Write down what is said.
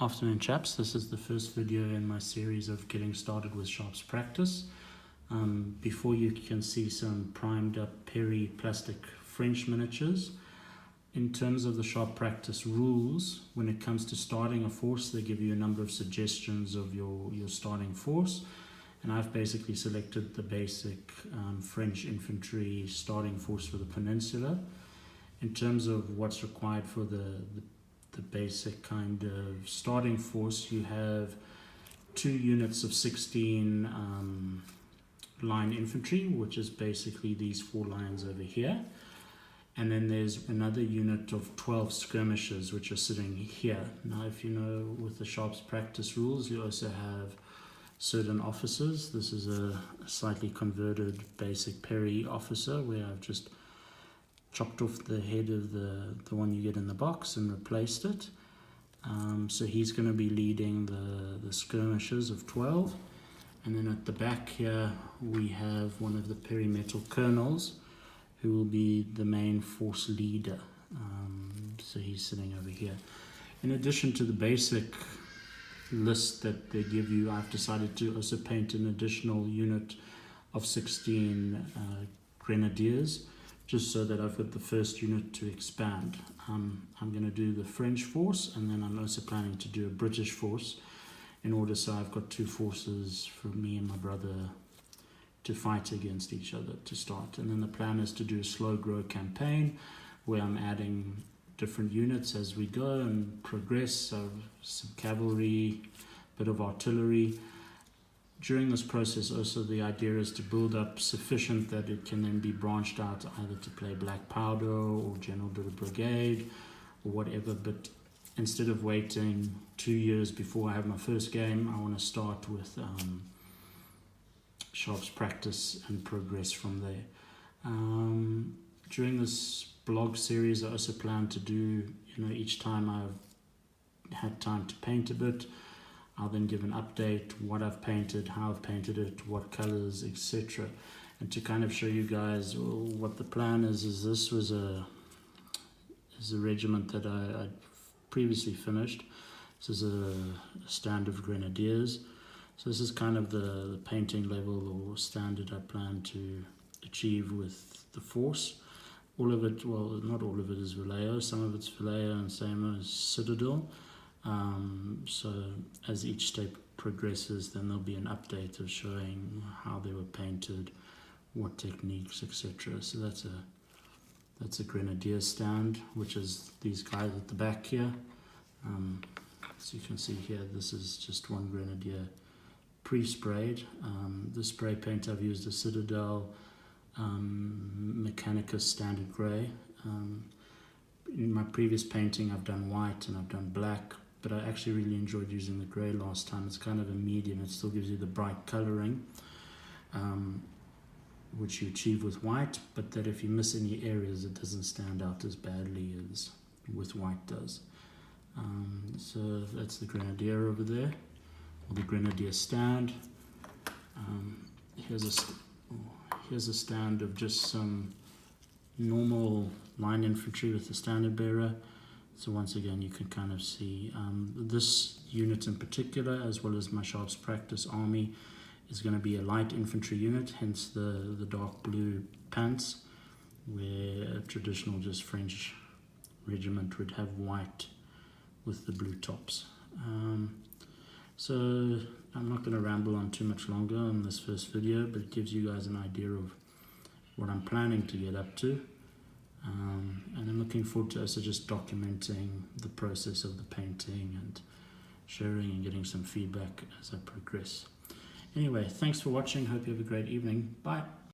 Afternoon chaps, this is the first video in my series of getting started with sharps practice. Before you can see some primed up Perry plastic French miniatures. In terms of the sharp practice rules, when it comes to starting a force, they give you a number of suggestions of your starting force. And I've basically selected the basic French infantry starting force for the peninsula. In terms of what's required for the basic kind of starting force, you have 2 units of 16 line infantry, which is basically these 4 lines over here. And then there's another unit of 12 skirmishers, which are sitting here. Now, if you know with the sharps practice rules, you also have certain officers. This is a slightly converted basic Perry officer where I've just chopped off the head of the one you get in the box and replaced it. So he's going to be leading the skirmishers of 12. And then at the back here we have one of the Perry metal colonels who will be the main force leader. So he's sitting over here. In addition to the basic list that they give you, I've decided to also paint an additional unit of 16 grenadiers, just so that I've got the first unit to expand. I'm going to do the French force, and then I'm also planning to do a British force in order so I've got 2 forces for me and my brother to fight against each other to start. And then the plan is to do a slow grow campaign where I'm adding different units as we go and progress, so some cavalry, bit of artillery. During this process also the idea is to build up sufficient that it can then be branched out either to play black powder or general de brigade or whatever, but instead of waiting 2 years before I have my first game, I want to start with sharps practice and progress from there. During this blog series I also plan to do, each time I've had time to paint a bit, I'll then give an update, what I've painted, how I've painted it, what colors, etc. And to kind of show you guys what the plan is this was a regiment that I'd previously finished. This is a stand of grenadiers. So this is kind of the painting level or standard I plan to achieve with the force. All of it, well, not all of it is Vallejo, some of it's Vallejo and same as Citadel. So as each step progresses, then there'll be an update of showing how they were painted, what techniques, etc. So that's a grenadier stand, which is these guys at the back here. So you can see here, this is just one grenadier pre-sprayed. The spray paint I've used is Citadel Mechanicus Standard Grey. In my previous painting I've done white and I've done black, but I actually really enjoyed using the grey last time. It's kind of a medium, it still gives you the bright colouring, which you achieve with white, but that if you miss any areas it doesn't stand out as badly as with white does. So that's the grenadier over there, or the grenadier stand. Here's a stand of just some normal line infantry with the standard bearer. So once again you can kind of see this unit in particular, as well as my sharps practice army, is going to be a light infantry unit, hence the dark blue pants, where a traditional just French regiment would have white with the blue tops. So I'm not going to ramble on too much longer on this first video, but it gives you guys an idea of what I'm planning to get up to. And I'm looking forward to also just documenting the process of the painting and sharing and getting some feedback as I progress. Anyway, thanks for watching. Hope you have a great evening. Bye.